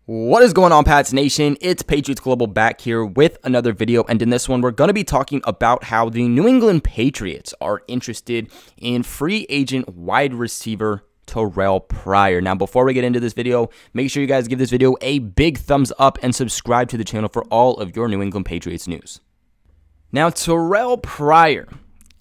What is going on, Pats Nation? It's Patriots Global back here with another video, and in this one, we're going to be talking about how the New England Patriots are interested in free agent wide receiver Terrelle Pryor. Now, before we get into this video, make sure you guys give this video a big thumbs up and subscribe to the channel for all of your New England Patriots news. Now, Terrelle Pryor,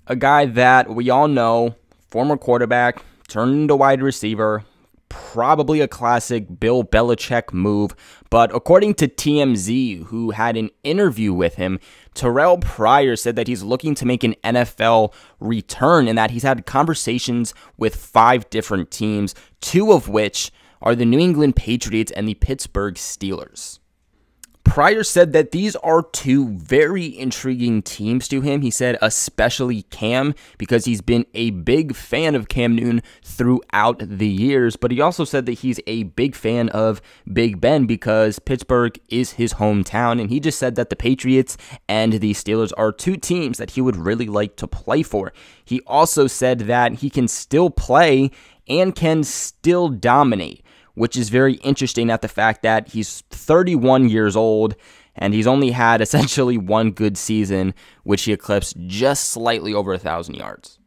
a guy that we all know, former quarterback, turned into wide receiver, probably a classic Bill Belichick move, but according to TMZ, who had an interview with him, Terrelle Pryor said that he's looking to make an NFL return and that he's had conversations with 5 different teams, 2 of which are the New England Patriots and the Pittsburgh Steelers. Pryor said that these are 2 very intriguing teams to him. He said especially Cam, because he's been a big fan of Cam Newton throughout the years, but he also said that he's a big fan of Big Ben because Pittsburgh is his hometown, and he just said that the Patriots and the Steelers are 2 teams that he would really like to play for. He also said that he can still play and can still dominate, which is very interesting at the fact that he's 31 years old and he's only had essentially 1 good season, which he eclipsed just slightly over 1,000 yards.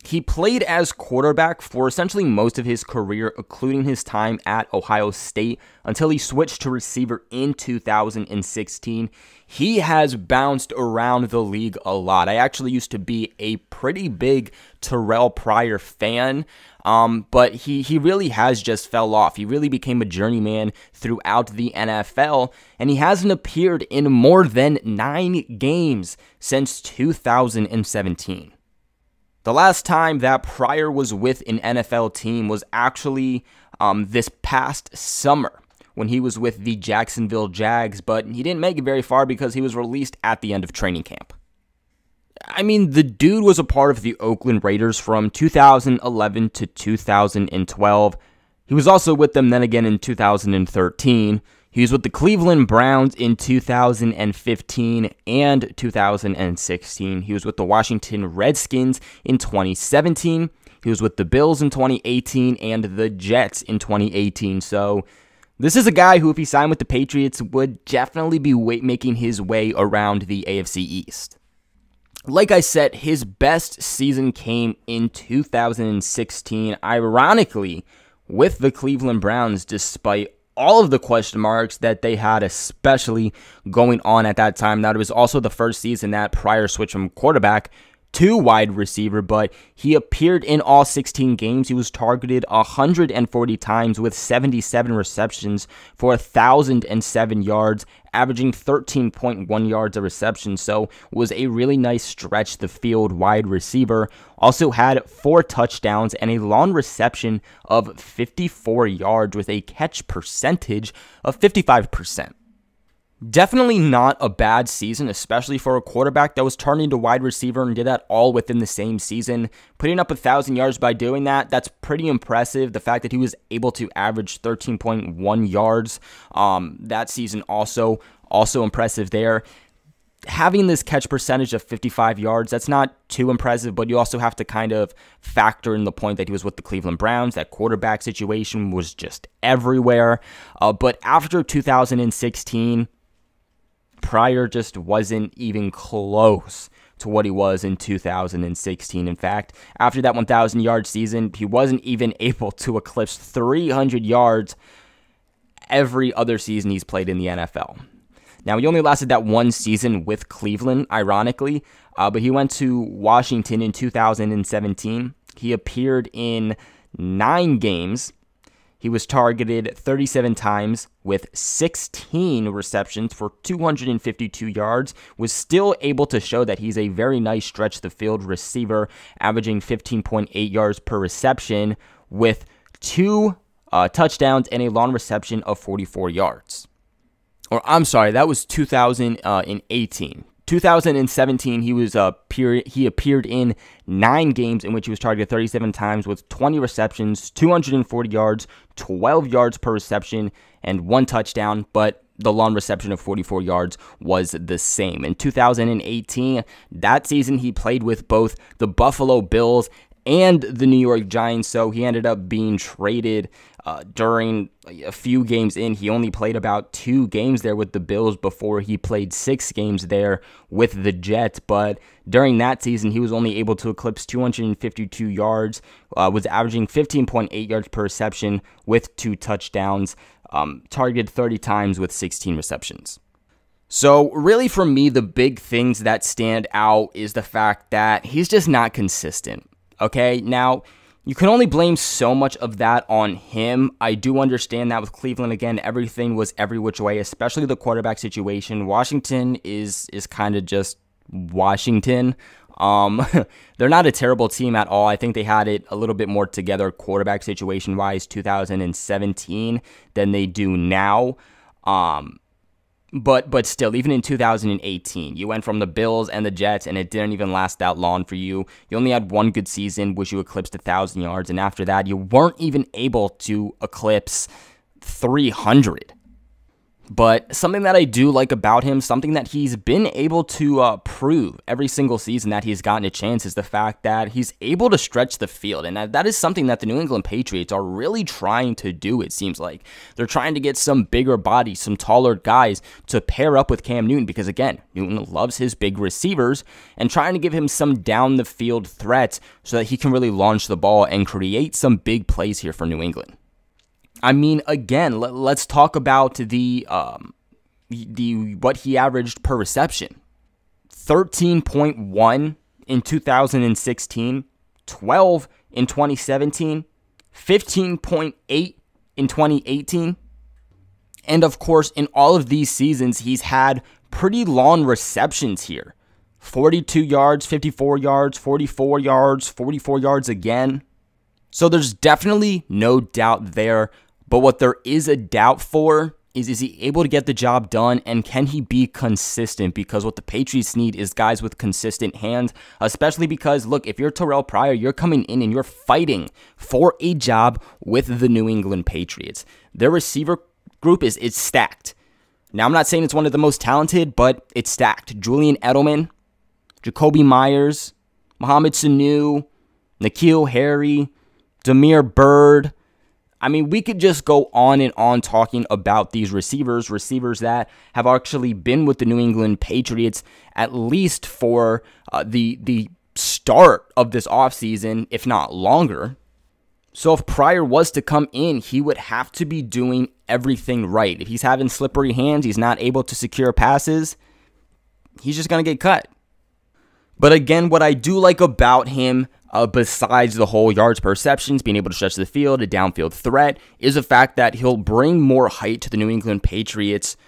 He played as quarterback for essentially most of his career, including his time at Ohio State, until he switched to receiver in 2016. He has bounced around the league a lot. I actually used to be a pretty big Terrelle Pryor fan, but he really has just fell off. He really became a journeyman throughout the NFL, and he hasn't appeared in more than 9 games since 2017. The last time that Pryor was with an NFL team was actually this past summer when he was with the Jacksonville Jags, but he didn't make it very far because he was released at the end of training camp. I mean, the dude was a part of the Oakland Raiders from 2011 to 2012. He was also with them then again in 2013. He was with the Cleveland Browns in 2015 and 2016. He was with the Washington Redskins in 2017. He was with the Bills in 2018 and the Jets in 2018. So this is a guy who, if he signed with the Patriots, would definitely be making his way around the AFC East. Like I said, his best season came in 2016, ironically, with the Cleveland Browns, despite all of the question marks that they had, especially going on at that time. Now, it was also the first season that Pryor switched from quarterback to wide receiver, but he appeared in all 16 games. He was targeted 140 times with 77 receptions for 1,007 yards, averaging 13.1 yards a reception, so was a really nice stretch the field wide receiver. Also had 4 touchdowns and a long reception of 54 yards with a catch percentage of 55%. Definitely not a bad season, especially for a quarterback that was turned into wide receiver and did that all within the same season. Putting up 1,000 yards by doing that, that's pretty impressive. The fact that he was able to average 13.1 yards that season also impressive there. Having this catch percentage of 55 yards, that's not too impressive, but you also have to kind of factor in the point that he was with the Cleveland Browns. That quarterback situation was just everywhere. But after 2016, Pryor just wasn't even close to what he was in 2016. In fact, after that 1,000-yard season, he wasn't even able to eclipse 300 yards every other season he's played in the NFL. Now, he only lasted that 1 season with Cleveland, ironically, but he went to Washington in 2017. He appeared in 9 games. He was targeted 37 times with 16 receptions for 252 yards, was still able to show that he's a very nice stretch the field receiver, averaging 15.8 yards per reception with 2 touchdowns and a long reception of 44 yards. Or I'm sorry, that was 2018. 2017, he appeared in 9 games in which he was targeted 37 times with 20 receptions, 240 yards, 12 yards per reception, and 1 touchdown, but the long reception of 44 yards was the same. In 2018, that season he played with both the Buffalo Bills and the New York Giants, so he ended up being traded during a few games in. He only played about 2 games there with the Bills before he played 6 games there with the Jets. But during that season, he was only able to eclipse 252 yards, was averaging 15.8 yards per reception with 2 touchdowns, targeted 30 times with 16 receptions. So really for me, the big things that stand out is the fact that he's just not consistent. Okay, now you can only blame so much of that on him. I do understand that with Cleveland, again, everything was every which way, especially the quarterback situation. Washington is kind of just Washington. They're not a terrible team at all. I think they had it a little bit more together quarterback situation-wise 2017 than they do now. But still, even in 2018, you went from the Bills and the Jets, and it didn't even last that long for you. You only had one good season, which you eclipsed 1,000 yards, and after that, you weren't even able to eclipse 300. But something that I do like about him, something that he's been able to prove every single season that he's gotten a chance, is the fact that he's able to stretch the field. And that is something that the New England Patriots are really trying to do, it seems like. They're trying to get some bigger bodies, some taller guys to pair up with Cam Newton because, again, Newton loves his big receivers, and trying to give him some down-the-field threats so that he can really launch the ball and create some big plays here for New England. I mean, again, let's talk about the what he averaged per reception. 13.1 in 2016, 12 in 2017, 15.8 in 2018. And of course, in all of these seasons, he's had pretty long receptions here. 42 yards, 54 yards, 44 yards, 44 yards again. So there's definitely no doubt there. But what there is a doubt for is he able to get the job done, and can he be consistent? Because what the Patriots need is guys with consistent hands, especially because, look, if you're Terrelle Pryor, you're coming in and you're fighting for a job with the New England Patriots. Their receiver group is stacked. Now, I'm not saying it's one of the most talented, but it's stacked. Julian Edelman, Jacoby Myers, Mohamed Sanu, N'Keal Harry, Damiere Byrd. I mean, we could just go on and on talking about these receivers that have actually been with the New England Patriots at least for the start of this offseason, if not longer. So if Pryor was to come in, he would have to be doing everything right. If he's having slippery hands, he's not able to secure passes, he's just going to get cut. But again, what I do like about him, besides the whole yards per receptions, being able to stretch the field, a downfield threat, is the fact that he'll bring more height to the New England Patriots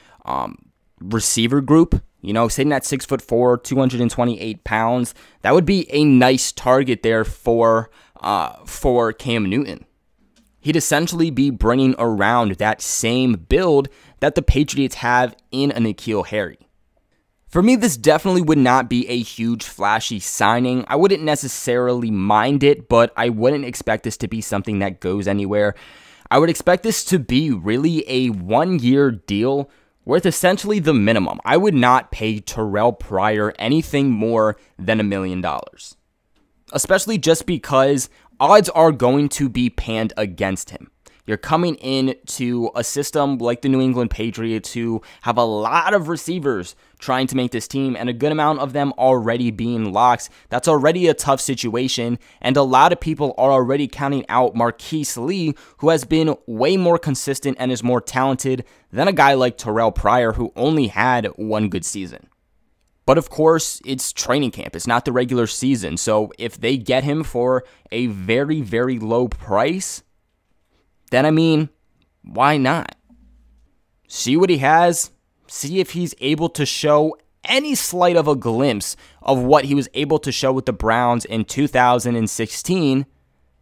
receiver group. You know, sitting at 6'4", 228 pounds, that would be a nice target there for Cam Newton. He'd essentially be bringing around that same build that the Patriots have in a N'Keal Harry. For me, this definitely would not be a huge flashy signing. I wouldn't necessarily mind it, but I wouldn't expect this to be something that goes anywhere. I would expect this to be really a one-year deal worth essentially the minimum. I would not pay Terrelle Pryor anything more than $1 million. Especially just because odds are going to be panned against him. You're coming into a system like the New England Patriots who have a lot of receivers trying to make this team and a good amount of them already being locks. That's already a tough situation, and a lot of people are already counting out Marquise Lee, who has been way more consistent and is more talented than a guy like Terrelle Pryor, who only had one good season. But of course, it's training camp. It's not the regular season. So if they get him for a very, very low price, then, I mean, why not? See what he has. See if he's able to show any slight of a glimpse of what he was able to show with the Browns in 2016,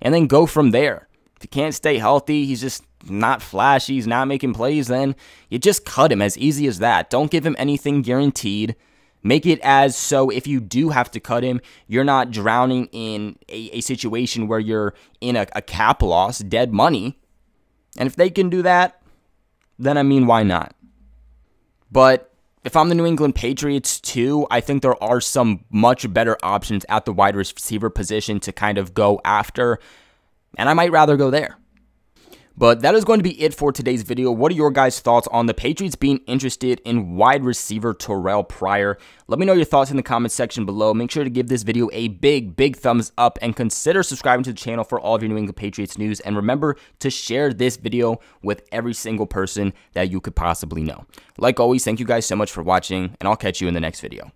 and then go from there. If he can't stay healthy, he's just not flashy, he's not making plays, then you just cut him, as easy as that. Don't give him anything guaranteed. Make it as so if you do have to cut him, you're not drowning in a situation where you're in a cap loss, dead money. And if they can do that, then, I mean, why not? But if I'm the New England Patriots too, I think there are some much better options at the wide receiver position to kind of go after, and I might rather go there. But that is going to be it for today's video. What are your guys' thoughts on the Patriots being interested in wide receiver Terrelle Pryor? Let me know your thoughts in the comment section below. Make sure to give this video a big thumbs up and consider subscribing to the channel for all of your New England Patriots news. And remember to share this video with every single person that you could possibly know. Like always, thank you guys so much for watching, and I'll catch you in the next video.